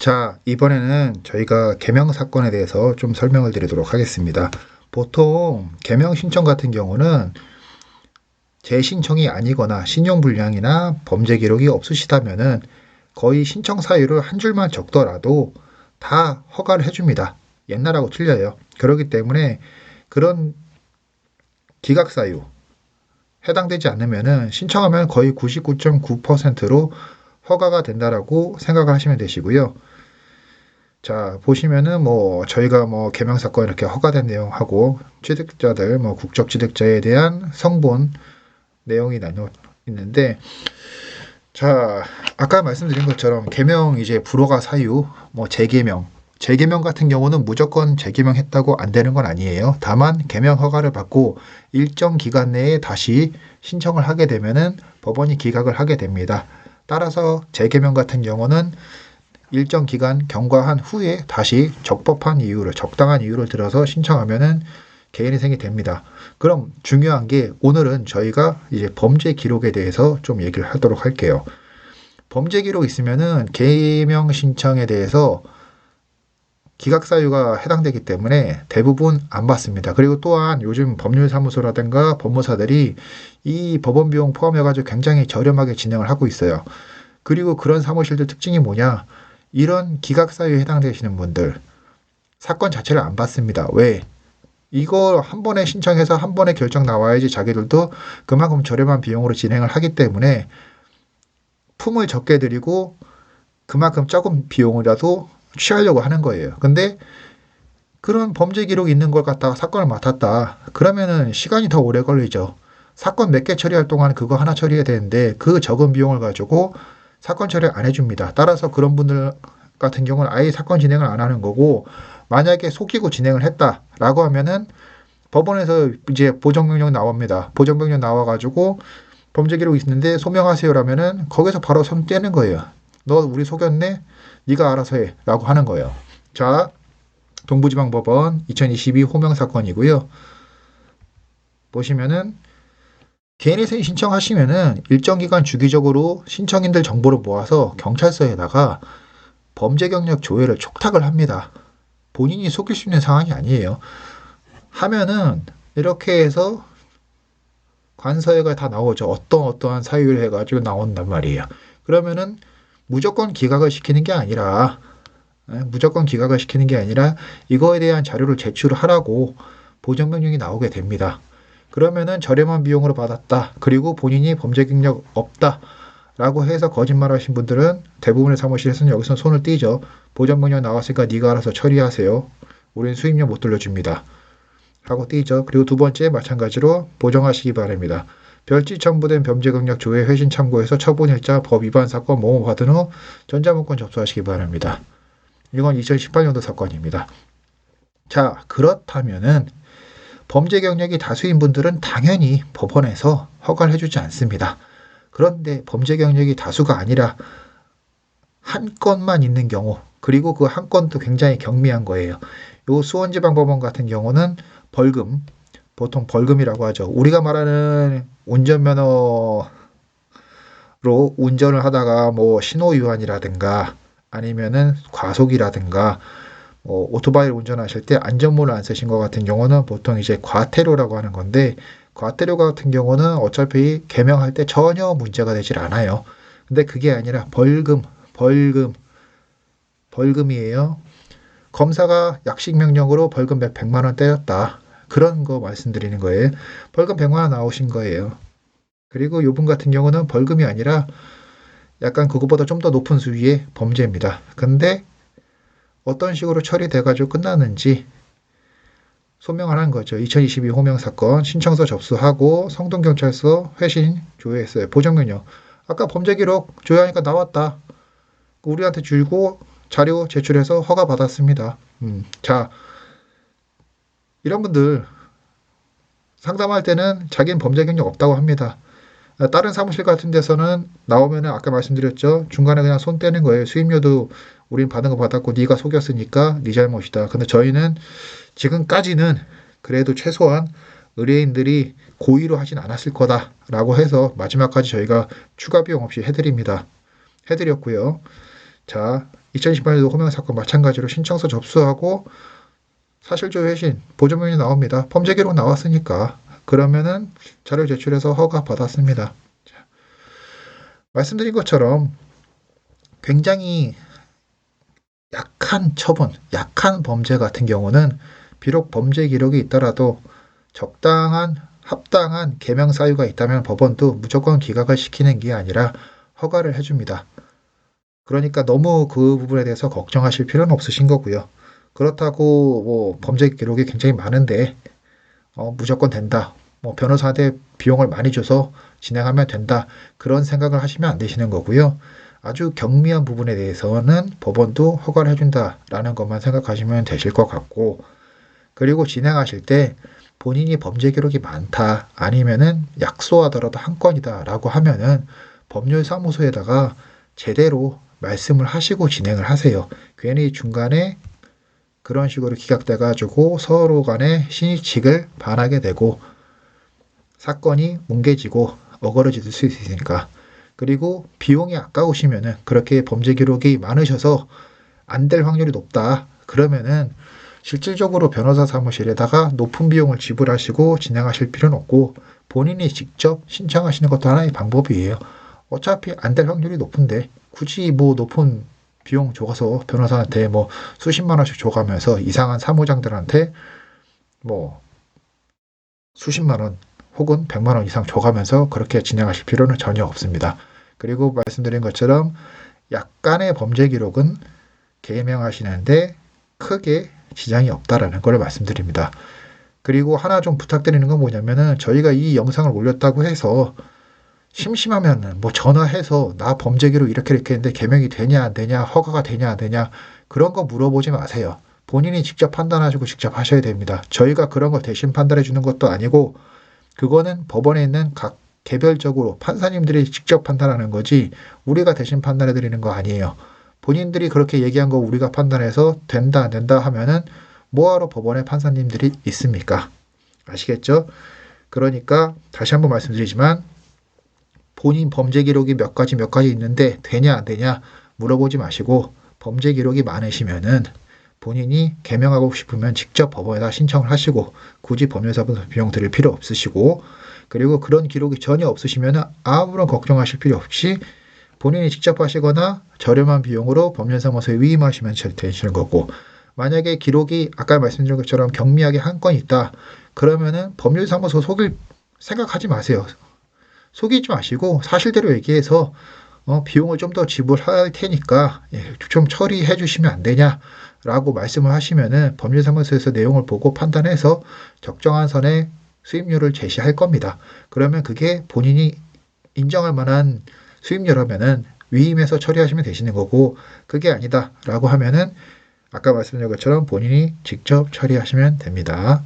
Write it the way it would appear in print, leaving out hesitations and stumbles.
자, 이번에는 저희가 개명 사건에 대해서 좀 설명을 드리도록 하겠습니다. 보통 개명 신청 같은 경우는 재신청이 아니거나 신용불량이나 범죄 기록이 없으시다면은 거의 신청 사유를 한 줄만 적더라도 다 허가를 해줍니다. 옛날하고 틀려요. 그렇기 때문에 그런 기각 사유 해당되지 않으면은 신청하면 거의 99.9%로 허가가 된다라고 생각을 하시면 되시고요. 자, 보시면은 저희가 개명 사건 이렇게 허가된 내용하고 취득자들 국적 취득자에 대한 성본 내용이 나뉘어 있는데, 자, 아까 말씀드린 것처럼 개명 이제 불허가 사유 재개명 같은 경우는 무조건 재개명했다고 안 되는 건 아니에요. 다만 개명 허가를 받고 일정 기간 내에 다시 신청을 하게 되면은 법원이 기각을 하게 됩니다. 따라서 재개명 같은 경우는 일정 기간 경과한 후에 다시 적당한 이유를 들어서 신청하면은 개인회생이 됩니다. 그럼 중요한 게 오늘은 저희가 이제 범죄 기록에 대해서 좀 얘기를 하도록 할게요. 범죄 기록 있으면은 개명 신청에 대해서 기각 사유가 해당되기 때문에 대부분 안 받습니다. 그리고 또한 요즘 법률사무소라든가 법무사들이 이 법원 비용 포함해가지고 굉장히 저렴하게 진행을 하고 있어요. 그리고 그런 사무실들 특징이 뭐냐? 이런 기각 사유에 해당되시는 분들 사건 자체를 안 받습니다. 왜? 이거 한 번에 신청해서 한 번에 결정 나와야지 자기들도 그만큼 저렴한 비용으로 진행을 하기 때문에 품을 적게 드리고 그만큼 적은 비용이라도 취하려고 하는 거예요. 근데 그런 범죄 기록이 있는 걸 갖다가 사건을 맡았다. 그러면은 시간이 더 오래 걸리죠. 사건 몇 개 처리할 동안 그거 하나 처리해야 되는데 그 적은 비용을 가지고 사건 처리를 안 해줍니다. 따라서 그런 분들 같은 경우는 아예 사건 진행을 안 하는 거고, 만약에 속이고 진행을 했다라고 하면은 법원에서 이제 보정명령 나옵니다. 보정명령 나와가지고 범죄 기록이 있는데 소명하세요라면은 거기서 바로 손 떼는 거예요. 너 우리 속였네? 네가 알아서 해 라고 하는 거예요. 자, 동부지방법원 2022 호명 사건이고요. 보시면은 개인회생 신청하시면은 일정 기간 주기적으로 신청인들 정보를 모아서 경찰서에다가 범죄 경력 조회를 촉탁을 합니다. 본인이 속일 수 있는 상황이 아니에요. 하면은 이렇게 해서 관서에가 다 나오죠. 어떠한 사유를 해가지고 나온단 말이에요. 그러면은 무조건 기각을 시키는 게 아니라 이거에 대한 자료를 제출하라고 보정명령이 나오게 됩니다. 그러면은 저렴한 비용으로 받았다. 그리고 본인이 범죄 경력 없다. 라고 해서 거짓말하신 분들은 대부분의 사무실에서는 여기서 손을 떼죠. 보정명령 나왔으니까 네가 알아서 처리하세요. 우린 수임료 못 돌려줍니다. 하고 떼죠. 그리고 두 번째 마찬가지로 보정하시기 바랍니다. 별지 첨부된 범죄 경력 조회 회신 참고해서 처분일자 법 위반 사건 모모 받은 후 전자문건 접수하시기 바랍니다. 이건 2018년도 사건입니다. 자, 그렇다면은 범죄 경력이 다수인 분들은 당연히 법원에서 허가를 해주지 않습니다. 그런데 범죄 경력이 다수가 아니라 한 건만 있는 경우, 그리고 그 한 건도 굉장히 경미한 거예요. 요 수원지방법원 같은 경우는 보통 벌금이라고 하죠. 우리가 말하는 운전면허로 운전을 하다가 신호 위반이라든가 아니면은 과속이라든가 오토바이를 운전하실 때 안전모를 안 쓰신 것 같은 경우는 보통 이제 과태료라고 하는 건데, 과태료 같은 경우는 어차피 개명할 때 전혀 문제가 되질 않아요. 근데 그게 아니라 벌금이에요. 검사가 약식 명령으로 벌금 100만 원 때렸다. 그런 거 말씀드리는 거예요. 벌금 100만 원 나오신 거예요. 그리고 요분 같은 경우는 벌금이 아니라 약간 그것보다 좀 더 높은 수위의 범죄입니다. 근데 어떤 식으로 처리돼가지고 끝나는지 소명을 한 거죠. 2022 호명 사건 신청서 접수하고 성동경찰서 회신 조회했어요. 보정명령. 아까 범죄 기록 조회하니까 나왔다. 우리한테 줄고 자료 제출해서 허가 받았습니다. 자, 이런 분들 상담할 때는 자기는 범죄 경력 없다고 합니다. 다른 사무실 같은 데서는 나오면은 아까 말씀드렸죠. 중간에 그냥 손 떼는 거예요. 수임료도 우린 받은 거 받았고 네가 속였으니까 네 잘못이다. 근데 저희는 지금까지는 그래도 최소한 의뢰인들이 고의로 하진 않았을 거다라고 해서 마지막까지 저희가 추가 비용 없이 해드립니다. 해드렸고요. 자, 2018년도 호명 사건 마찬가지로 신청서 접수하고 사실조 회신 보조면이 나옵니다. 범죄 기록 나왔으니까 그러면은 자료 제출해서 허가 받았습니다. 말씀드린 것처럼 굉장히 약한 처분, 약한 범죄 같은 경우는 비록 범죄 기록이 있더라도 적당한 합당한 개명 사유가 있다면 법원도 무조건 기각을 시키는 게 아니라 허가를 해줍니다. 그러니까 너무 그 부분에 대해서 걱정하실 필요는 없으신 거고요. 그렇다고 뭐 범죄 기록이 굉장히 많은데 무조건 된다. 뭐 변호사한테 비용을 많이 줘서 진행하면 된다. 그런 생각을 하시면 안 되시는 거고요. 아주 경미한 부분에 대해서는 법원도 허가를 해준다라는 것만 생각하시면 되실 것 같고, 그리고 진행하실 때 본인이 범죄 기록이 많다 아니면은 약소하더라도 한 건이다라고 하면은 법률사무소에다가 제대로 말씀을 하시고 진행을 하세요. 괜히 중간에 그런 식으로 기각돼 가지고 서로 간에 신의칙을 반하게 되고 사건이 뭉개지고 어그러질 수 있으니까. 그리고 비용이 아까우시면은 그렇게 범죄 기록이 많으셔서 안 될 확률이 높다. 그러면은 실질적으로 변호사 사무실에다가 높은 비용을 지불하시고 진행하실 필요는 없고 본인이 직접 신청하시는 것도 하나의 방법이에요. 어차피 안 될 확률이 높은데 굳이 뭐 높은 비용 줘서 변호사한테 뭐 수십만 원씩 줘가면서 이상한 사무장들한테 뭐 수십만 원 혹은 100만 원 이상 줘가면서 그렇게 진행하실 필요는 전혀 없습니다. 그리고 말씀드린 것처럼 약간의 범죄 기록은 개명하시는데 크게 지장이 없다라는 걸 말씀드립니다. 그리고 하나 좀 부탁드리는 건 뭐냐면은 저희가 이 영상을 올렸다고 해서 심심하면 뭐 전화해서 나 범죄 기록 이렇게 했는데 개명이 되냐 안 되냐 허가가 되냐 안 되냐 그런 거 물어보지 마세요. 본인이 직접 판단하시고 직접 하셔야 됩니다. 저희가 그런 거 대신 판단해 주는 것도 아니고 그거는 법원에 있는 각 개별적으로 판사님들이 직접 판단하는 거지 우리가 대신 판단해 드리는 거 아니에요. 본인들이 그렇게 얘기한 거 우리가 판단해서 된다 안 된다 하면은 뭐하러 법원에 판사님들이 있습니까? 아시겠죠? 그러니까 다시 한번 말씀드리지만 본인 범죄 기록이 몇 가지 있는데 되냐 안 되냐 물어보지 마시고 범죄 기록이 많으시면은 본인이 개명하고 싶으면 직접 법원에다 신청을 하시고 굳이 법률사무소 비용 드릴 필요 없으시고 그리고 그런 기록이 전혀 없으시면 아무런 걱정하실 필요 없이 본인이 직접 하시거나 저렴한 비용으로 법률사무소에 위임하시면 되시는 거고 만약에 기록이 아까 말씀드린 것처럼 경미하게 한 건 있다 그러면은 법률사무소 속일 생각하지 마세요. 속이지 마시고 사실대로 얘기해서 비용을 좀 더 지불할 테니까 좀 처리해 주시면 안 되냐 라고 말씀을 하시면은 법률사무소에서 내용을 보고 판단해서 적정한 선의 수임료를 제시할 겁니다. 그러면 그게 본인이 인정할 만한 수임료라면은 위임해서 처리하시면 되시는 거고 그게 아니다 라고 하면은 아까 말씀드린 것처럼 본인이 직접 처리하시면 됩니다.